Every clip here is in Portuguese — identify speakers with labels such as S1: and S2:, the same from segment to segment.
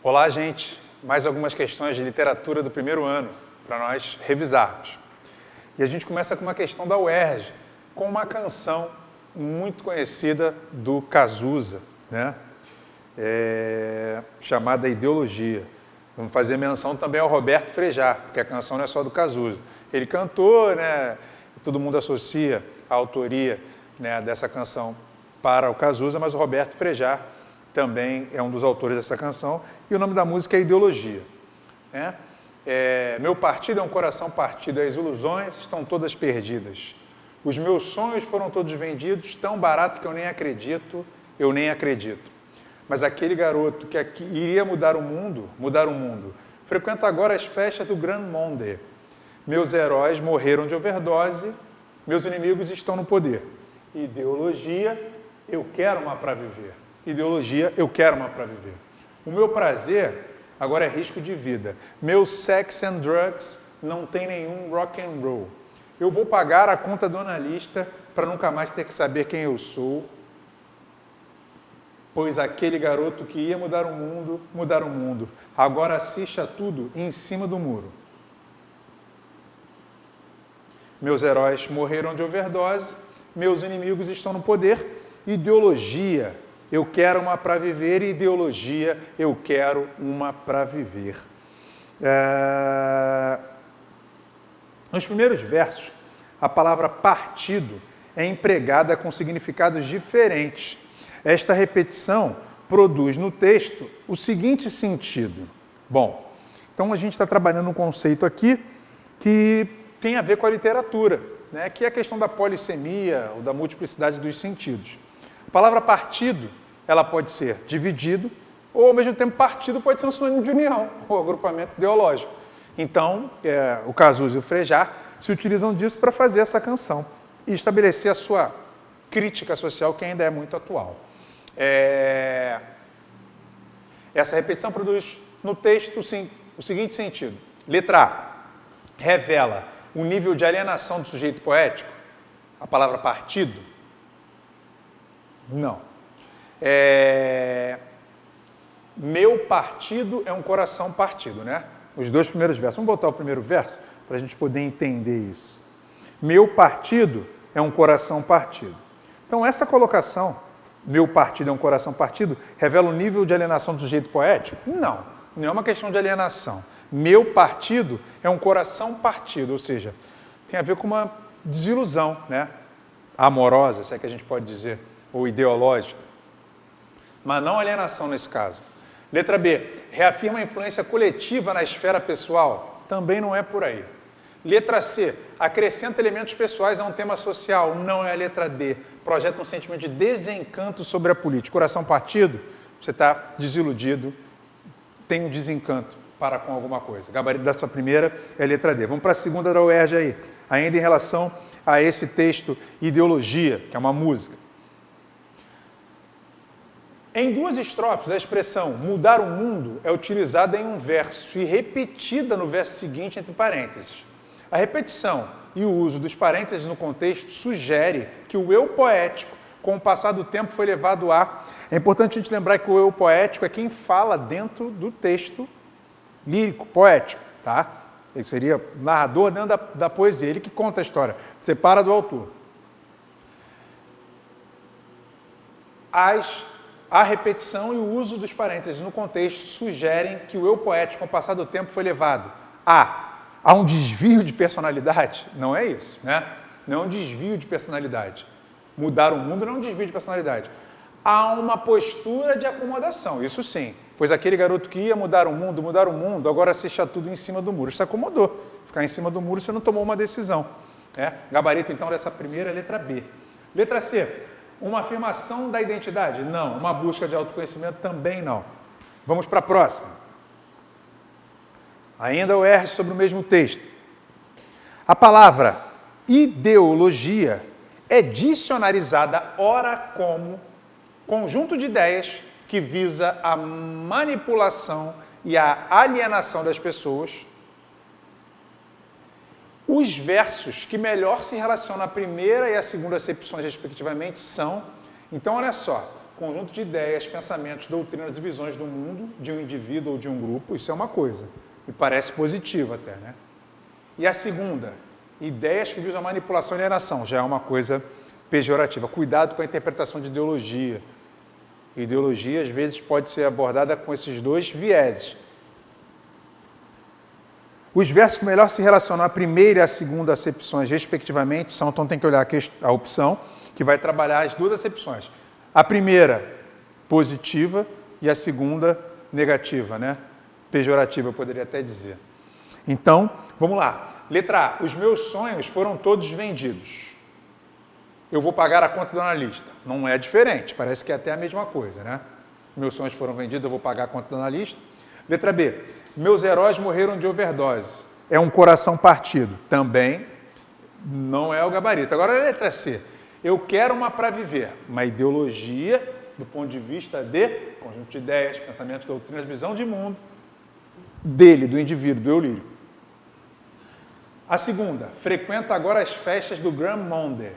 S1: Olá, gente. Mais algumas questões de literatura do primeiro ano para nós revisarmos. E a gente começa com uma questão da UERJ, com uma canção muito conhecida do Cazuza, né? Chamada Ideologia. Vamos fazer menção também ao Roberto Frejá, porque a canção não é só do Cazuza. Ele cantou, né? Todo mundo associa a autoria, né, dessa canção para o Cazuza, mas o Roberto Frejá também é um dos autores dessa canção, e o nome da música é Ideologia. Né? Meu partido é um coração partido, as ilusões estão todas perdidas. Os meus sonhos foram todos vendidos, tão barato que eu nem acredito. Mas aquele garoto que iria mudar o mundo, frequenta agora as festas do Grand Monde. Meus heróis morreram de overdose, meus inimigos estão no poder. Ideologia, eu quero uma para viver. Ideologia, eu quero uma para viver. O meu prazer agora é risco de vida. Meu sex and drugs não tem nenhum rock and roll. Eu vou pagar a conta do analista para nunca mais ter que saber quem eu sou, pois aquele garoto que ia mudar o mundo, agora assiste a tudo em cima do muro. Meus heróis morreram de overdose, meus inimigos estão no poder. Ideologia, eu quero uma para viver. Ideologia, eu quero uma para viver. Nos primeiros versos, a palavra partido é empregada com significados diferentes. Esta repetição produz no texto o seguinte sentido. Bom, então a gente está trabalhando um conceito aqui que tem a ver com a literatura, né, que é a questão da polissemia ou da multiplicidade dos sentidos. A palavra partido, ela pode ser dividido, ou ao mesmo tempo partido pode ser um sinônimo de união, ou agrupamento ideológico. Então, o Cazuza e o Frejá se utilizam disso para fazer essa canção e estabelecer a sua crítica social, que ainda é muito atual. Essa repetição produz no texto o seguinte sentido. Letra A, revela o nível de alienação do sujeito poético. A palavra partido? Não. Meu partido é um coração partido, né? Os dois primeiros versos. Vamos botar o primeiro verso para a gente poder entender isso. Meu partido é um coração partido. Então, essa colocação, meu partido é um coração partido, revela o nível de alienação do sujeito poético? Não, não é uma questão de alienação. Meu partido é um coração partido, ou seja, tem a ver com uma desilusão, né? Amorosa, se é que a gente pode dizer, ou ideológica. Mas não alienação nesse caso. Letra B, reafirma a influência coletiva na esfera pessoal? Também não é por aí. Letra C, acrescenta elementos pessoais a um tema social? Não é a letra D. Projeta um sentimento de desencanto sobre a política. Coração partido, você está desiludido, tem um desencanto para com alguma coisa. Gabarito dessa primeira é a letra D. Vamos para a segunda da UERJ aí. Ainda em relação a esse texto Ideologia, que é uma música. Em duas estrofes, a expressão mudar o mundo é utilizada em um verso e repetida no verso seguinte entre parênteses. A repetição e o uso dos parênteses no contexto sugere que o eu poético, com o passar do tempo, foi levado a... É importante a gente lembrar que o eu poético é quem fala dentro do texto lírico, poético, tá? Ele seria narrador dentro da poesia, ele que conta a história, separa do autor. A repetição e o uso dos parênteses no contexto sugerem que o eu poético, com o passar do tempo, foi levado a um desvio de personalidade. Não é isso, né? Não é um desvio de personalidade. Mudar o mundo não é um desvio de personalidade. Há uma postura de acomodação, isso sim. Pois aquele garoto que ia mudar o mundo, agora assiste a tudo em cima do muro. Isso se acomodou. Ficar em cima do muro, você não tomou uma decisão. Gabarito, então, dessa primeira é a letra B. Letra C, uma afirmação da identidade? Não. Uma busca de autoconhecimento? Também não. Vamos para a próxima. Ainda o R sobre o mesmo texto. A palavra ideologia é dicionarizada ora como conjunto de ideias que visa a manipulação e a alienação das pessoas. Os versos que melhor se relacionam à primeira e à segunda acepções, respectivamente, são... Então, olha só, conjunto de ideias, pensamentos, doutrinas e visões do mundo, de um indivíduo ou de um grupo, isso é uma coisa. E parece positivo até, né? E a segunda, ideias que visam a manipulação e alienação, já é uma coisa pejorativa. Cuidado com a interpretação de ideologia. Ideologia, às vezes, pode ser abordada com esses dois vieses. Os versos que melhor se relacionam à primeira e à segunda acepções, respectivamente, são, então tem que olhar a opção, que vai trabalhar as duas acepções. A primeira, positiva, e a segunda, negativa, né? Pejorativa, eu poderia até dizer. Então, vamos lá. Letra A. Os meus sonhos foram todos vendidos. Eu vou pagar a conta do analista. Não é diferente, parece que é até a mesma coisa, né? Meus sonhos foram vendidos, eu vou pagar a conta do analista. Letra B. Meus heróis morreram de overdose. É um coração partido. Também não é o gabarito. Agora a letra C. Eu quero uma para viver. Uma ideologia do ponto de vista de conjunto de ideias, pensamentos, doutrinas, visão de mundo dele, do indivíduo, do eu lírico. A segunda. Frequenta agora as festas do Grand Monde.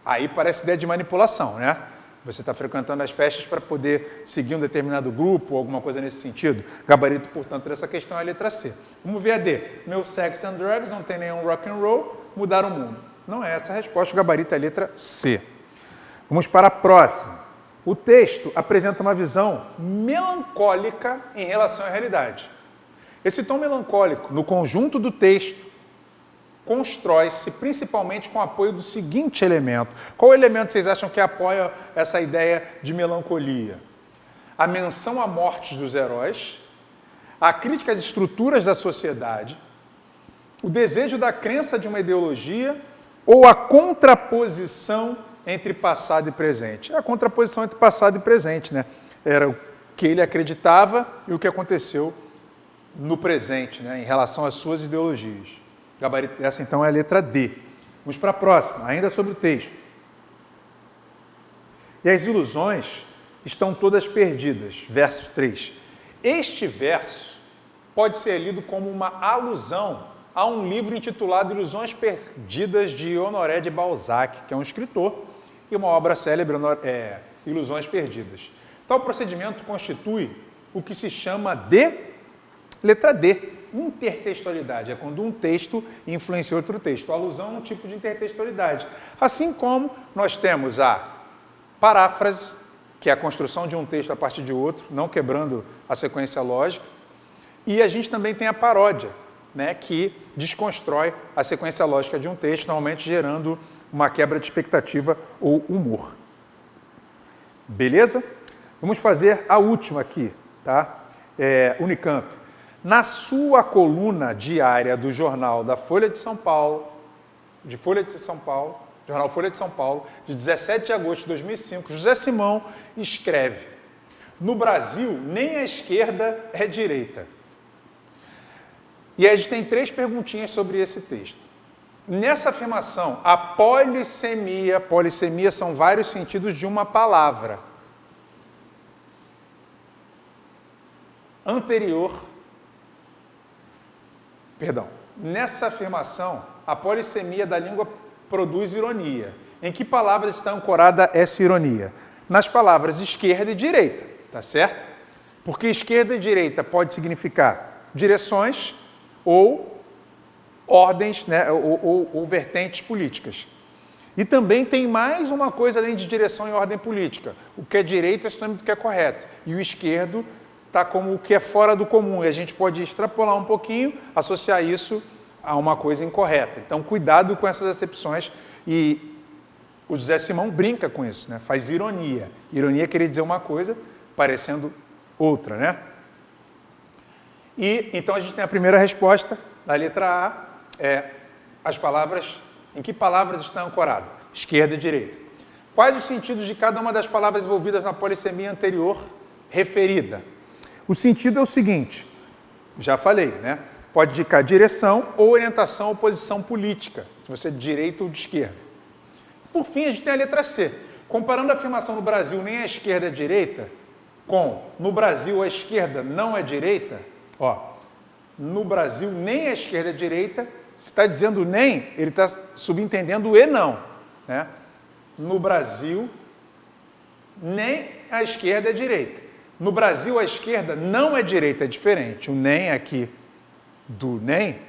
S1: Aí parece ideia de manipulação, né? Você está frequentando as festas para poder seguir um determinado grupo ou alguma coisa nesse sentido. Gabarito, portanto, dessa questão é a letra C. Vamos ver a D. Meu sex and drugs, não tem nenhum rock and roll, mudar o mundo. Não é essa a resposta, o gabarito é a letra C. Vamos para a próxima. O texto apresenta uma visão melancólica em relação à realidade. Esse tom melancólico, no conjunto do texto, constrói-se principalmente com o apoio do seguinte elemento. Qual elemento vocês acham que apoia essa ideia de melancolia? A menção à morte dos heróis, a crítica às estruturas da sociedade, o desejo da crença de uma ideologia ou a contraposição entre passado e presente? É a contraposição entre passado e presente, né? Era o que ele acreditava e o que aconteceu no presente, né, em relação às suas ideologias. Gabarito, essa então é a letra D. Vamos para a próxima, ainda sobre o texto. E as ilusões estão todas perdidas. Verso 3. Este verso pode ser lido como uma alusão a um livro intitulado Ilusões Perdidas de Honoré de Balzac, que é um escritor, e uma obra célebre, Ilusões Perdidas. Tal procedimento constitui o que se chama de letra D. Intertextualidade é quando um texto influencia outro texto. A alusão é um tipo de intertextualidade. Assim como nós temos a paráfrase, que é a construção de um texto a partir de outro, não quebrando a sequência lógica. E a gente também tem a paródia, né, que desconstrói a sequência lógica de um texto, normalmente gerando uma quebra de expectativa ou humor. Beleza? Vamos fazer a última aqui, tá? Unicamp. Na sua coluna diária do jornal da Folha de São Paulo, jornal Folha de São Paulo, de 17 de agosto de 2005, José Simão escreve: no Brasil, nem a esquerda é direita. E aí a gente tem 3 perguntinhas sobre esse texto. Nessa afirmação, a polissemia são vários sentidos de uma palavra. Nessa afirmação, a polissemia da língua produz ironia. Em que palavras está ancorada essa ironia? Nas palavras esquerda e direita, tá certo? Porque esquerda e direita pode significar direções ou ordens, né, ou vertentes políticas. E também tem mais uma coisa além de direção e ordem política. O que é direita é sinônimo do que é correto. E o esquerdo está como o que é fora do comum, e a gente pode extrapolar um pouquinho, associar isso a uma coisa incorreta. Então, cuidado com essas acepções, e o José Simão brinca com isso, né? Faz ironia. Ironia querer dizer uma coisa, parecendo outra, né? E, então, a gente tem a primeira resposta, da letra A, as palavras, em que palavras está ancorado? Esquerda e direita. Quais os sentidos de cada uma das palavras envolvidas na polissemia anterior referida? O sentido é o seguinte, já falei, né? Pode indicar direção ou orientação ou posição política, se você é de direita ou de esquerda. Por fim, a gente tem a letra C. Comparando a afirmação no Brasil, nem a esquerda é direita, com no Brasil a esquerda não é direita, no Brasil nem a esquerda é direita, se está dizendo nem, ele está subentendendo o e não, né? No Brasil, nem a esquerda é direita. No Brasil, a esquerda não é direita, é diferente. O nem aqui do nem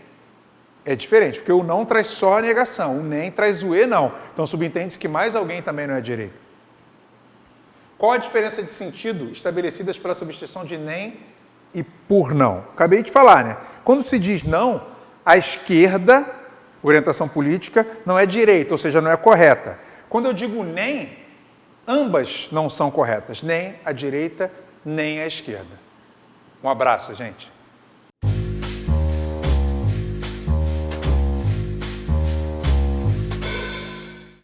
S1: é diferente, porque o não traz só a negação, o nem traz o e não. Então, subentende-se que mais alguém também não é direita. Qual a diferença de sentido estabelecidas pela substituição de nem e por não? Acabei de falar, né? Quando se diz não, a esquerda, orientação política, não é direita, ou seja, não é correta. Quando eu digo nem, ambas não são corretas, nem a direita, nem a esquerda. Um abraço, gente.